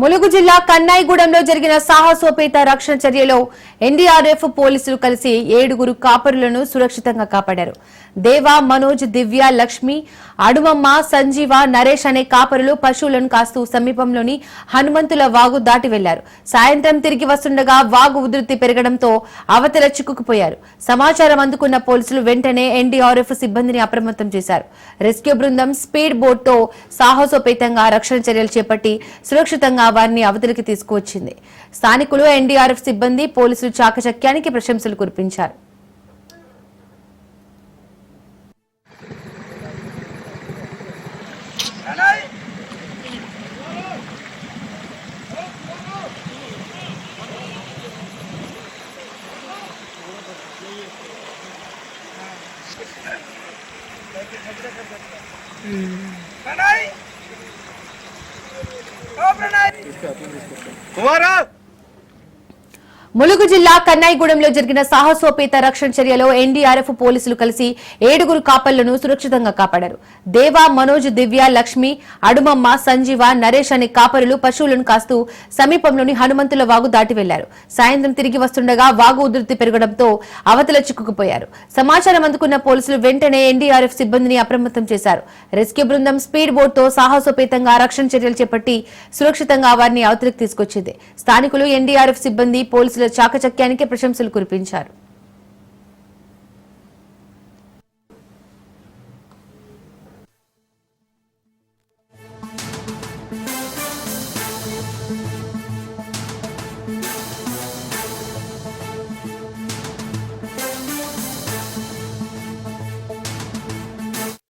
ములుగు జిల్లా కన్నాయిగూడెంలో జరిగిన సాహసోపేత రక్షణ చర్యలో ఎన్డీఆర్ఎఫ్ పోలీసులు కలిసి 7 కాపరులను సురక్షితంగా కాపాడారు. దేవా, మనోజ్, దివ్య, లక్ష్మి, అడుమమ్మ, సంజీవ, నరేష్ అనే కాపరులు పశువులను కాస్తూ సమీపంలోని హనుమంతుల వాగు దాటి వెళ్లారు. సాయంత్రం తిరిగి వస్తుండగా వాగు ఉధృతి పెరగడంతో అవతల చిక్కుకుపోయారు. సమాచారం అందుకున్న పోలీసులు వెంటనే ఎన్డీఆర్ఎఫ్ సిబ్బందిని అప్రమత్తం చేశారు. రెస్క్యూ బృందం స్పీడ్ బోట్తో సాహసోపేతంగా రక్షణ చర్యలు చేపట్టి సురక్షితంగా వారిని అవతలికి తీసుకువచ్చింది. స్థానికులు, ఎన్డీఆర్ఎఫ్ సిబ్బంది, పోలీసులు చాకచక్యానికి ప్రశంసలు కురిపించారు. ములుగు జిల్లా కన్నాయిగూడెంలో జరిగిన సాహసోపేత రక్షణ చర్యలో ఎన్డీఆర్ఎఫ్ పోలీసులు కలిసి 7 కాపర్లను సురక్షితంగా కాపాడారు. దేవా, మనోజ్, దివ్య, లక్ష్మి, అడుమమ్మ, సంజీవ, నరేష్ అనే కాపరులు పశువులను కాస్తూ సమీపంలోని హనుమంతుల వాగు దాటి వెళ్లారు. సాయంత్రం తిరిగి వస్తుండగా వాగు ఉధృతి పెరగడంతో అవతల చిక్కుకుపోయారు. సమాచారం అందుకున్న పోలీసులు వెంటనే ఎన్డీఆర్ఎఫ్ సిబ్బందిని అప్రమత్తం చేశారు. రెస్క్యూ బృందం స్పీడ్ బోట్తో సాహసోపేతంగా రక్షణ చర్యలు చేపట్టి సురక్షితంగా వారిని అవతలికి తీసుకొచ్చింది. స్థానికులు, ఎన్డీఆర్ఎఫ్ సిబ్బంది, పోలీసులు చాకచక్యానికి ప్రశంసలు కురిపించారు.